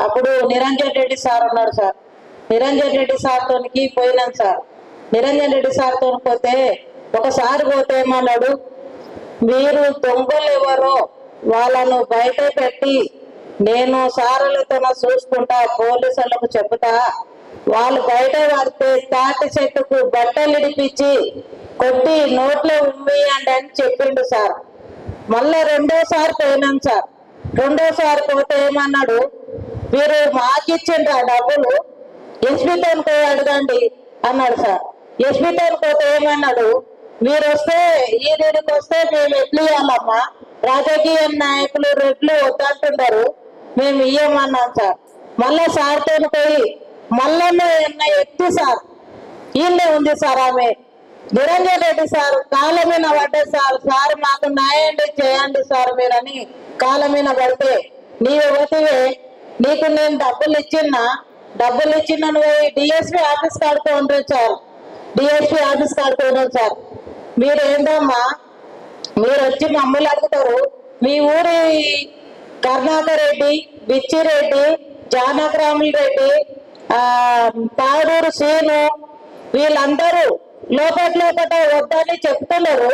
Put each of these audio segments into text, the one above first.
అప్పుడు నిరంజన్ రెడ్డి సార్ ఉన్నాడు సార్. నిరంజన్ రెడ్డి సార్తోనికి పోయినాను సార్. నిరంజన్ రెడ్డి సార్తో పోతే ఒకసారి పోతే ఏమన్నాడు, మీరు దొంగలు ఎవరో వాళ్ళను బయట పెట్టి నేను సారులతో చూసుకుంటా, పోలీసులకు చెబుతా, వాళ్ళు బయట పడితే తాటి చెట్టుకు బట్టలు ఇడిపించి కొట్టి నోట్లో ఉమ్మేయండి అని చెప్పిండు సార్. మళ్ళా రెండోసారి పోయినాం సార్. రెండోసారి పోతే ఏమన్నాడు, మీరు మాకిచ్చిండ్రా డబ్బులు, ఎస్పీతో పోయి అడగండి అన్నాడు సార్. ఎస్పీతో పోతే ఏమన్నాడు, మీరు వస్తే ఈ దీనికి వస్తే మేము ఎట్లు ఇవ్వాలమ్మా, రాజకీయ నాయకులు రెడ్లు వద్దంటున్నారు, మేము ఇయ్యమన్నాం సార్. మళ్ళా సార్తో పోయి మళ్ళీ ఎత్తి సార్ ఈయనే ఉంది సార్. ఆమె నిరంజన్ రెడ్డి సార్ కాళ్ళ మీద పడ్డది సార్. సార్ మాకు న్యాయం చేయండి సార్ మీరని కాళ్ళ మీద పడితే, నీవు పోతివే నీకు నేను డబ్బులు ఇచ్చిన పోయి డిఎస్పీ ఆఫీస్ కాడుతూ ఉంటారు సార్. డిఎస్పీ ఆఫీస్ కాడుతూ ఉన్నాం సార్. మీరు ఏందమ్మా, మీరు వచ్చి మమ్మల్ని అడుగుతారు, మీ ఊరి కరుణాకర్ రెడ్డి, బిచ్చిరెడ్డి, జానకరాముల రెడ్డి, తాడూరు సీను వీళ్ళందరూ లోపల వద్దని చెప్తున్నారు.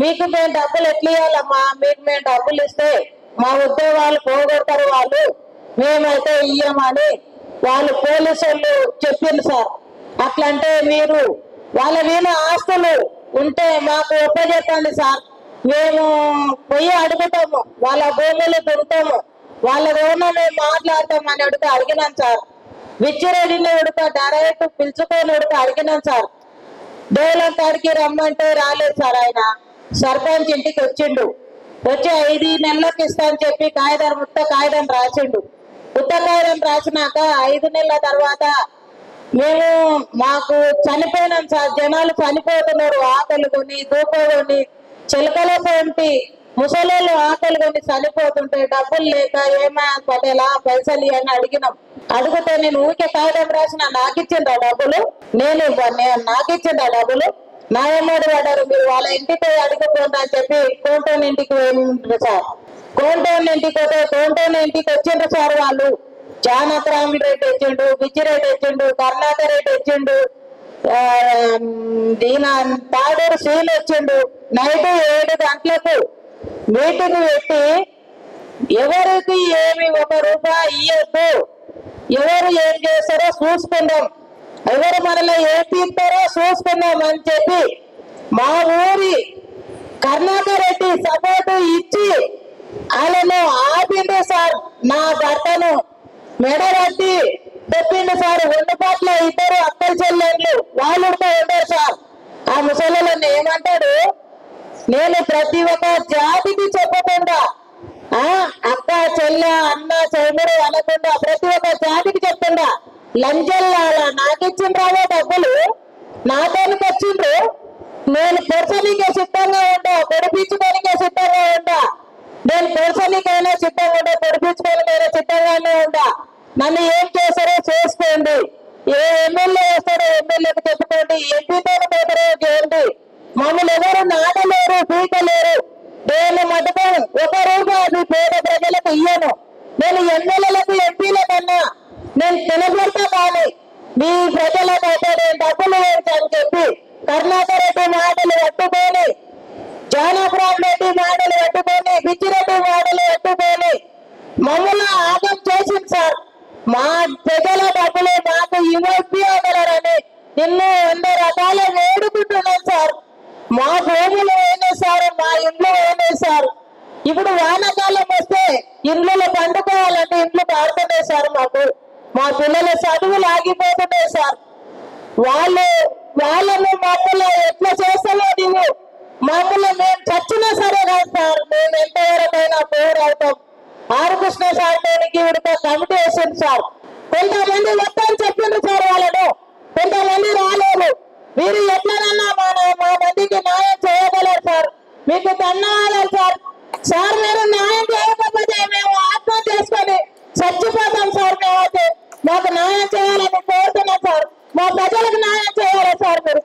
మీకు మేము డబ్బులు ఎట్లా ఇవ్వాలమ్మా, మీకు మేము డబ్బులు ఇస్తే మా ఉద్యోగాలు పోగొడతారు వాళ్ళు, మేమైతే ఇయ్యమని వాళ్ళు పోలీసులు చెప్పింది సార్. అట్లంటే మీరు వాళ్ళ మీద ఆస్తులు ఉంటే మాకు ఒప్పజెప్పండి సార్, మేము పోయి అడుగుతాము, వాళ్ళ భూములు దుంతాము, వాళ్ళ రోజున మేము మాట్లాడతామని అడిగినాం సార్. విచ్చిరెడ్డిని డైరెక్ట్ పిలుచుకొని అడిగినాం సార్. డేలం కాడికి రమ్మంటే రాలేదు సార్. ఆయన సర్పంచ్ ఇంటికి వచ్చిండు, వచ్చి 5 నెలలకు ఇస్తా అని చెప్పి కాగితం రాసిండు. కాగితం రాసినాక 5 నెలల తర్వాత మాకు చనిపోయినాం సార్. జనాలు చనిపోతున్నారు, ఆకలి కొని దూకొని చిలకల పోంటి ముసలోళ్ళు ఆకలి కొని చనిపోతుంటే డబ్బులు లేక ఏమా పటేలా పైసలు అని అడిగినాం. అడిగితే నేను ఊరికే కాగితం రాసిన నాకిచ్చిందా డబ్బులు, నాకిచ్చిందా డబ్బులు, నా ఎమ్మడి పడ్డారు, మీరు వాళ్ళ ఇంటికి అడుగుపోండి అని చెప్పి కోంటోన్ ఇంటికి పోయిండ్రు సార్. కోంటోన్ ఇంటికి పోతే కోంటోన్ ఇంటికి వచ్చిండ్రు సార్. వాళ్ళు జానకరాముల రెడ్డి వచ్చిండు, బిచ్చిరెడ్డి వచ్చిండు, కరుణాకర్ రెడ్డి వచ్చిండు, తాడూరు సీలు వచ్చిండు. నైట్ 7 గంటలకు మీటింగ్ పెట్టి ఎవరికి ఏమి 1 రూపాయి ఇయ్యొద్దు, ఎవరు ఏం చేస్తారో చూసుకుందాం, ఎవరు మనలో ఏం తీస్తారో చూసుకుందాం అని చెప్పి మా ఊరి కరుణాకర్ రెడ్డి సపోర్టు ఇచ్చి వాళ్ళను ఆపిండు సార్. నా భర్తను మెడబట్టి చెప్పిండు సార్. 2 పాట్ల 2 అక్కల చెల్లెళ్ళు వాళ్ళు ఉంటారు సార్. ఆ ముసలిలను ఏమంటాడు, నేను ప్రతి ఒక్క జాతికి చెప్పకుండా, అక్క చెల్లె అన్న చెల్లెడు అనకుండా ప్రతి ఒక్క జాతికి చెప్తుండా, లంచల్లా నాకిచ్చిండ్రావో డబ్బులు, నాతోనికి వచ్చిండ్రు, నేను పొరసనికే సిద్ధంగా ఉంటా, పొడిపించుకోనికే సిద్ధంగా ఉంటా, నేను పొరసనికైనా సిద్ధంగా ఉంటా, పొడిపించుకోనికైనా సిద్ధంగానే ఉంటా, నన్ను ఏం చేస్తారో చేసుకోండి, ఏ ఎమ్మెల్యే వస్తారో ఎమ్మెల్యేకి చెప్పుకోండి, ఎంపీతో పోతారో చేయండి, మమ్మల్ని ఎవరు నాటలేరు పీకలేరు, నేను మటుకు 1 రూపాయి పేద ప్రజలకు ఇయ్యను, నేను ఎమ్మెల్యేలకు ఎంపీలకన్నా నేను తినబడతా, కానీ మీ ప్రజలకు అయితే నేను డబ్బులు వేయని చెప్పి కరుణాకర్ రెడ్డి మాటలు పట్టుకొని, జానకరామ్ రెడ్డి మాటలు పట్టుకొని, బిచ్చిరెడ్డి మాటలు పట్టుకొని మమ్మల్ని ఆగం చేసింది సార్. మా ప్రజల డబ్బులు మాకు ఇవ్వగలరని నిన్ను 100 రకాల వేడుకుంటున్నాను సార్. మా భూములు అయినాయి సార్, మా ఇండ్లు అయినాయి సార్. ఇప్పుడు వానాకాలం వస్తే ఇండ్లలో పండుకోవాలంటే ఇండ్లు పాడుతున్నాయి సార్. మా పిల్లల చదువులు ఆగిపోతున్నాయి సార్. వాళ్ళను మమ్మల్ని ఎట్లా చేస్తావో నువ్వు, మమ్మల్ని మేము చచ్చినా సరే కాదు సార్, మేము ఎంతవరకైనా పోరాడతాం. ఆర్ కృష్ణ సార్ తోనికి కమిటీ వేసింది సార్. కొంతమంది వస్తారని చెప్పిండ్రు సార్, వాళ్ళను కొంతమంది రాలేదు. మీరు ఎట్లనన్నా మా మందికి న్యాయం చేయగలరు సార్, మీకు ధన్యవాదాలు సార్. సార్ మీరు న్యాయం చేయకపోతే మేము ఆత్మహత్య చేసుకొని చచ్చిపోతాం సార్. మేమైతే మాకు న్యాయం చేయాలని కోరుతున్నాం సార్. మా ప్రజలకు న్యాయం చేయాలి సార్ మీరు.